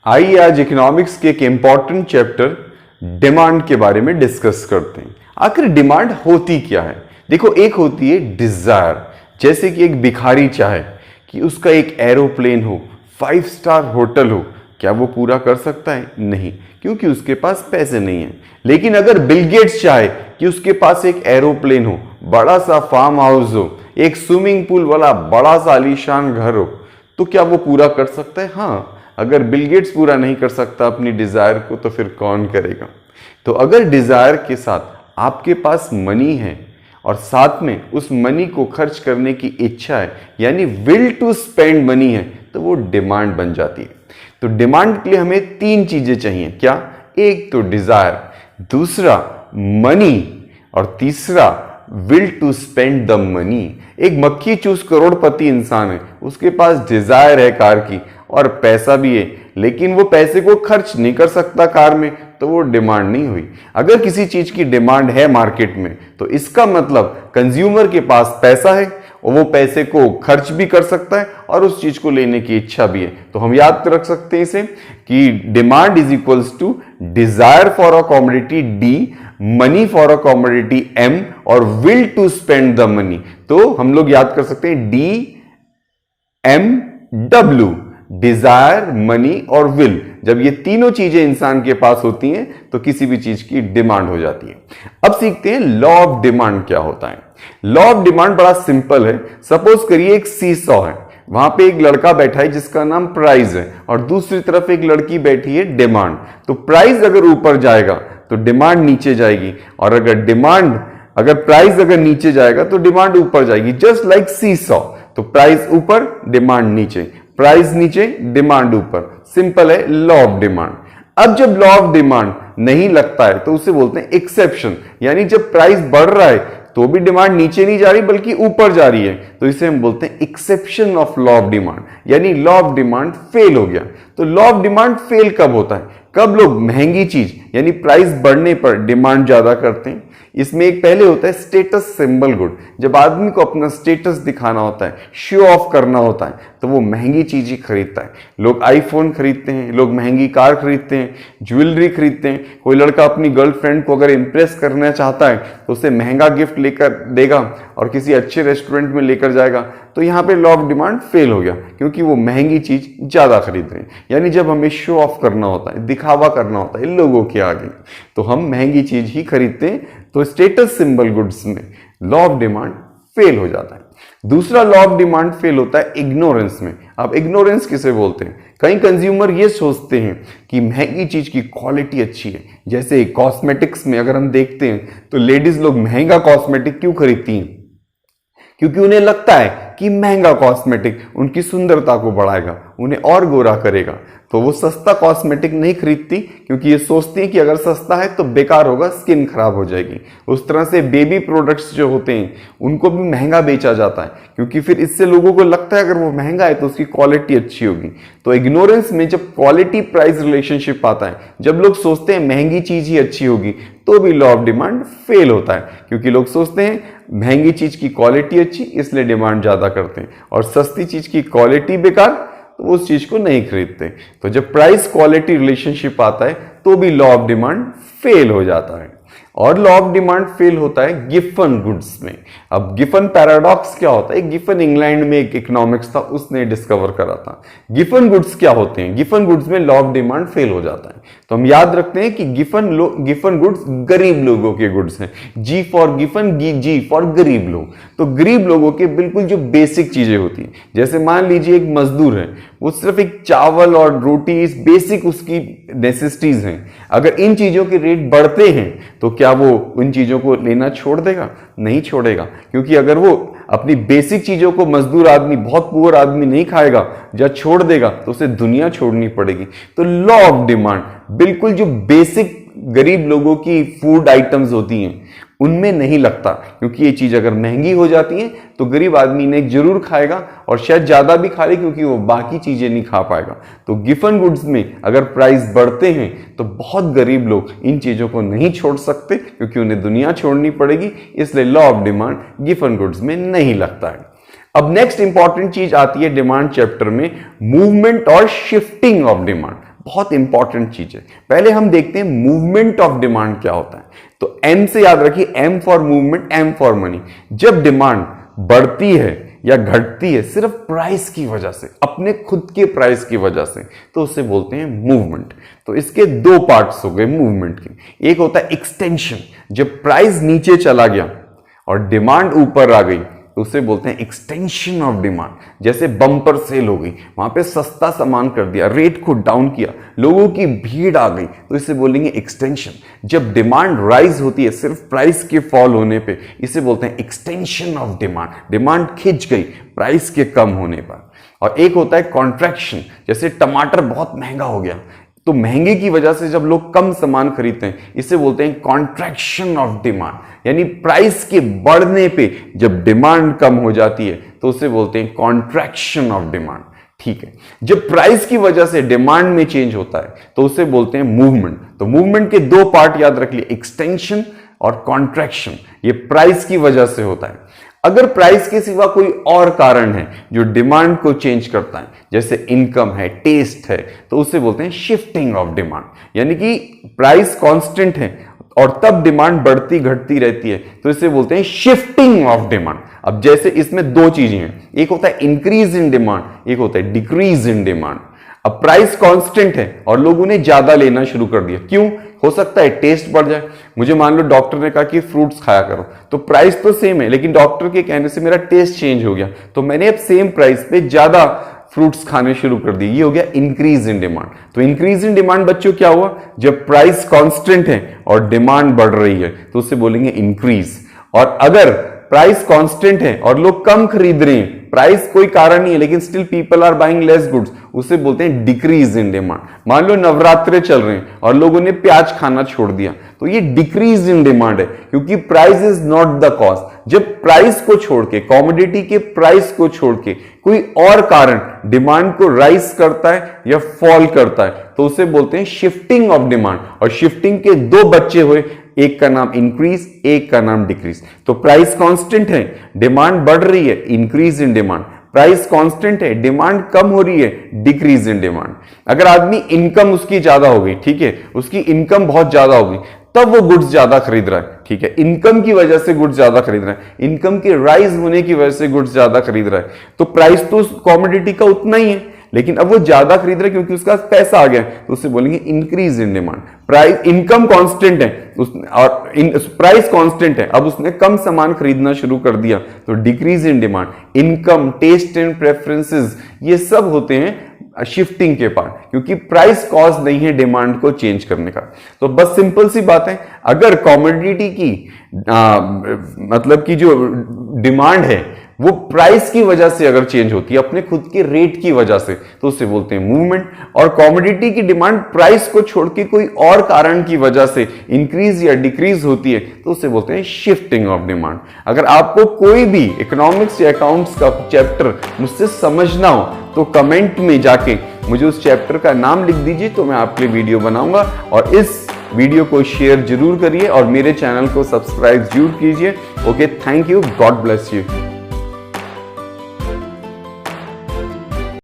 आइए आज इकोनॉमिक्स के एक इंपॉर्टेंट चैप्टर डिमांड के बारे में डिस्कस करते हैं। आखिर डिमांड होती क्या है? देखो, एक होती है डिजायर, जैसे कि एक भिखारी चाहे कि उसका एक एरोप्लेन हो, 5 स्टार होटल हो, क्या वो पूरा कर सकता है? नहीं, क्योंकि उसके पास पैसे नहीं है। लेकिन अगर बिल गेट्स चाहे कि उसके पास एक एरोप्लेन हो, बड़ा सा फार्म हाउस हो, एक स्विमिंग पूल वाला बड़ा सा आलीशान घर हो, तो क्या वो पूरा कर सकता है? हाँ, अगर बिल गेट्स पूरा नहीं कर सकता अपनी डिजायर को, तो फिर कौन करेगा? तो अगर डिजायर के साथ आपके पास मनी है और साथ में उस मनी को खर्च करने की इच्छा है, यानी विल टू स्पेंड मनी है, तो वो डिमांड बन जाती है। तो डिमांड के लिए हमें 3 चीजें चाहिए। क्या? एक तो डिजायर, दूसरा मनी, और तीसरा will to spend the money. एक मक्खी चूस करोड़पति इंसान है, उसके पास डिजायर है कार की और पैसा भी है, लेकिन वो पैसे को खर्च नहीं कर सकता कार में, तो वो डिमांड नहीं हुई। अगर किसी चीज की डिमांड है मार्केट में, तो इसका मतलब कंज्यूमर के पास पैसा है और वो पैसे को खर्च भी कर सकता है और उस चीज को लेने की इच्छा भी है। तो हम याद रख सकते हैं इसे कि demand is equals to desire for a commodity D, money for a commodity M, और will to spend the money. तो हम लोग याद कर सकते हैं DMW, डिजायर, मनी और विल। जब ये तीनों चीजें इंसान के पास होती हैं तो किसी भी चीज की डिमांड हो जाती है। अब सीखते हैं लॉ ऑफ डिमांड क्या होता है। लॉ ऑफ डिमांड बड़ा सिंपल है। सपोज करिए एक सीसॉ है, वहां पे एक लड़का बैठा है जिसका नाम प्राइस है और दूसरी तरफ एक लड़की बैठी है डिमांड। तो प्राइस अगर ऊपर जाएगा तो डिमांड नीचे जाएगी, और अगर प्राइस अगर नीचे जाएगा तो डिमांड ऊपर जाएगी। Just like seesaw. तो प्राइस ऊपर, डिमांड नीचे, प्राइस नीचे, डिमांड ऊपर। सिंपल है लॉ ऑफ डिमांड। अब जब लॉ ऑफ डिमांड नहीं लगता है तो उसे बोलते हैं एक्सेप्शन, यानी जब प्राइस बढ़ रहा है तो भी डिमांड नीचे नहीं जा रही बल्कि ऊपर जा रही है, तो इसे हम बोलते हैं exception of law of demand, यानी लॉ ऑफ डिमांड फेल हो गया। तो लॉ ऑफ डिमांड फेल कब होता है? कब लोग महंगी चीज यानी प्राइस बढ़ने पर डिमांड ज्यादा करते हैं। इसमें एक पहले होता है स्टेटस सिंबल गुड। जब आदमी को अपना स्टेटस दिखाना होता है, शो ऑफ करना होता है, तो वो महंगी चीज ही खरीदता है। लोग आईफोन खरीदते हैं, लोग महंगी कार खरीदते हैं, ज्वेलरी खरीदते हैं। कोई लड़का अपनी गर्लफ्रेंड को अगर इंप्रेस करना चाहता है तो उसे महंगा गिफ्ट लेकर देगा और किसी अच्छे रेस्टोरेंट में लेकर जाएगा। तो यहां पे लॉ ऑफ डिमांड फेल हो गया, क्योंकि वो महंगी चीज ज्यादा खरीद रहे हैं। यानी जब हमें शो ऑफ करना होता है, दिखावा करना होता है लोगों के आगे, तो हम महंगी चीज ही खरीदते हैं। तो स्टेटस सिंबल गुड्स में लॉ ऑफ डिमांड फेल हो जाता है। दूसरा लॉ ऑफ डिमांड फेल होता है इग्नोरेंस में। अब इग्नोरेंस किसे बोलते हैं? कई कंज्यूमर ये सोचते हैं कि महंगी चीज की क्वालिटी अच्छी है। जैसे कॉस्मेटिक्स में अगर हम देखते हैं तो लेडीज लोग महंगा कॉस्मेटिक क्यों खरीदती हैं? क्योंकि उन्हें लगता है कि महंगा कॉस्मेटिक उनकी सुंदरता को बढ़ाएगा, उन्हें और गोरा करेगा। तो वो सस्ता कॉस्मेटिक नहीं खरीदती, क्योंकि ये सोचती है कि अगर सस्ता है तो बेकार होगा, स्किन खराब हो जाएगी। उस तरह से बेबी प्रोडक्ट्स जो होते हैं उनको भी महंगा बेचा जाता है, क्योंकि फिर इससे लोगों को लगता है अगर वो महंगा है तो उसकी क्वालिटी अच्छी होगी। तो इग्नोरेंस में जब क्वालिटी प्राइस रिलेशनशिप आता है, जब लोग सोचते हैं महंगी चीज ही अच्छी होगी, तो भी लॉ ऑफ डिमांड फेल होता है। क्योंकि लोग सोचते हैं महंगी चीज की क्वालिटी अच्छी, इसलिए डिमांड ज्यादा करते हैं, और सस्ती चीज की क्वालिटी बेकार, तो उस चीज को नहीं खरीदते। तो जब प्राइस क्वालिटी रिलेशनशिप आता है तो भी लॉ ऑफ डिमांड फेल हो जाता है। और लॉ ऑफ डिमांड फेल होता है गिफन गुड्स में। अब गिफन पैराडॉक्स क्या होता है? गिफन इंग्लैंड में एक इकोनॉमिक्स था, उसने डिस्कवर करा था। गिफन गुड्स क्या होते हैं? गिफन गुड्स में लॉ ऑफ डिमांड फेल हो जाता है। तो हम याद रखते हैं कि गिफन गुड्स गरीब लोगों के गुड्स हैं। जी फॉर गिफन, जी फॉर गरीब लोग। तो गरीब लोगों के बिल्कुल जो बेसिक चीजें होती हैं, जैसे मान लीजिए एक मजदूर है, वो सिर्फ एक चावल और रोटी, इस बेसिक उसकी नेसेसिटीज हैं। अगर इन चीजों के रेट बढ़ते हैं तो क्या वो उन चीजों को लेना छोड़ देगा? नहीं छोड़ेगा, क्योंकि अगर वो अपनी बेसिक चीजों को मजदूर आदमी, बहुत पुअर आदमी नहीं खाएगा या छोड़ देगा तो उसे दुनिया छोड़नी पड़ेगी। तो लॉ ऑफ डिमांड बिल्कुल जो बेसिक गरीब लोगों की फूड आइटम्स होती हैं उनमें नहीं लगता, क्योंकि ये चीज अगर महंगी हो जाती है तो गरीब आदमी ने जरूर खाएगा और शायद ज्यादा भी खा ले, क्योंकि वो बाकी चीजें नहीं खा पाएगा। तो गिफन गुड्स में अगर प्राइस बढ़ते हैं तो बहुत गरीब लोग इन चीजों को नहीं छोड़ सकते, क्योंकि उन्हें दुनिया छोड़नी पड़ेगी। इसलिए law of demand Giffen goods में नहीं लगता है। अब नेक्स्ट इंपॉर्टेंट चीज आती है डिमांड चैप्टर में, मूवमेंट और शिफ्टिंग ऑफ डिमांड। बहुत इंपॉर्टेंट चीज है। पहले हम देखते हैं मूवमेंट ऑफ डिमांड क्या होता है। तो एम से याद रखिए, M for movement, M for money. जब डिमांड बढ़ती है या घटती है सिर्फ प्राइस की वजह से, अपने खुद के प्राइस की वजह से, तो उसे बोलते हैं मूवमेंट। तो इसके दो पार्ट्स हो गए मूवमेंट के। एक होता है एक्सटेंशन, जब प्राइस नीचे चला गया और डिमांड ऊपर आ गई तो उसे बोलते हैं एक्सटेंशन ऑफ डिमांड। जैसे बम्पर सेल हो गई, वहां पे सस्ता सामान कर दिया, रेट को डाउन किया, लोगों की भीड़ आ गई, तो इसे बोलेंगे एक्सटेंशन। जब डिमांड राइज होती है सिर्फ प्राइस के फॉल होने पे, इसे बोलते हैं एक्सटेंशन ऑफ डिमांड। डिमांड खिंच गई प्राइस के कम होने पर। और एक होता है कॉन्ट्रैक्शन, जैसे टमाटर बहुत महंगा हो गया, तो महंगे की वजह से जब लोग कम सामान खरीदते हैं, इसे बोलते हैं कॉन्ट्रैक्शन ऑफ डिमांड। यानी प्राइस के बढ़ने पे जब डिमांड कम हो जाती है तो उसे बोलते हैं कॉन्ट्रैक्शन ऑफ डिमांड। ठीक है, जब प्राइस की वजह से डिमांड में चेंज होता है तो उसे बोलते हैं मूवमेंट। तो मूवमेंट के दो पार्ट याद रख लिए, एक्सटेंशन और कॉन्ट्रैक्शन। ये प्राइस की वजह से होता है। अगर प्राइस के सिवा कोई और कारण है जो डिमांड को चेंज करता है, जैसे इनकम है, टेस्ट है, तो उसे बोलते हैं शिफ्टिंग ऑफ डिमांड। यानी कि प्राइस कांस्टेंट है और तब डिमांड बढ़ती घटती रहती है, तो इसे बोलते हैं शिफ्टिंग ऑफ डिमांड। अब जैसे इसमें दो चीजें हैं, एक होता है इंक्रीज इन डिमांड, एक होता है डिक्रीज इन डिमांड। अब प्राइस कांस्टेंट है और लोगों ने ज्यादा लेना शुरू कर दिया, क्यों? हो सकता है टेस्ट बढ़ जाए। मुझे मान लो डॉक्टर ने कहा कि फ्रूट्स खाया करो, तो प्राइस तो सेम है, लेकिन डॉक्टर के कहने से मेरा टेस्ट चेंज हो गया, तो मैंने अब सेम प्राइस पे ज्यादा फ्रूट्स खाने शुरू कर दिए। ये हो गया इंक्रीज इन डिमांड। तो इंक्रीज इन डिमांड बच्चों क्या हुआ? जब प्राइस कांस्टेंट है और डिमांड बढ़ रही है तो उसे बोलेंगे इंक्रीज। और अगर प्राइस कांस्टेंट है और लोग कम खरीद रहे हैं, प्राइस कोई कारण नहीं है लेकिन still people are buying less goods, उसे बोलते हैं डिक्रीज इन डिमांड। मान लो नवरात्रे चल रहे हैं और लोगों ने प्याज खाना छोड़ दिया, तो ये डिक्रीज इन डिमांड है, क्योंकि price is not the cause. जब प्राइस को छोड़ के, कॉमोडिटी के प्राइस को छोड़ के कोई और कारण डिमांड को राइज करता है या फॉल करता है, तो उसे बोलते हैं शिफ्टिंग ऑफ डिमांड। और शिफ्टिंग के दो बच्चे हुए, एक का नाम इंक्रीज, एक का नाम डिक्रीज। तो प्राइस कांस्टेंट है, डिमांड बढ़ रही है, increase in demand. Price constant है, डिमांड कम हो रही है, डिक्रीज इन डिमांड। अगर आदमी इनकम उसकी ज्यादा हो गई, ठीक है, उसकी इनकम बहुत ज्यादा हो गई, तब वो गुड्स ज्यादा खरीद रहा है, ठीक है, इनकम की वजह से गुड्स ज्यादा खरीद रहा है, इनकम के राइज होने की वजह से गुड्स ज्यादा खरीद रहा है, तो प्राइस तो उस कॉमोडिटी का उतना ही है, लेकिन अब वो ज्यादा खरीद रहा है क्योंकि उसका पैसा आ गया, तो उसे बोलेंगे increase in demand. Price, income constant है और प्राइस कांस्टेंट है, अब उसने कम सामान खरीदना शुरू कर दिया, तो decrease in demand. Income, taste and preferences, ये सब होते हैं शिफ्टिंग के पार्ट, क्योंकि प्राइस कॉज नहीं है डिमांड को चेंज करने का। तो बस सिंपल सी बात है, अगर कॉमोडिटी की मतलब की जो डिमांड है वो प्राइस की वजह से अगर चेंज होती है, अपने खुद के रेट की वजह से, तो उसे बोलते हैं मूवमेंट। और कॉमोडिटी की डिमांड प्राइस को छोड़ के कोई और कारण की वजह से इंक्रीज या डिक्रीज होती है, तो उसे बोलते हैं शिफ्टिंग ऑफ डिमांड। अगर आपको कोई भी इकोनॉमिक्स या अकाउंट्स का चैप्टर मुझसे समझना हो तो कमेंट में जाके मुझे उस चैप्टर का नाम लिख दीजिए, तो मैं आपके लिए वीडियो बनाऊंगा। और इस वीडियो को शेयर जरूर करिए और मेरे चैनल को सब्सक्राइब जरूर कीजिए। Okay, thank you, God bless you.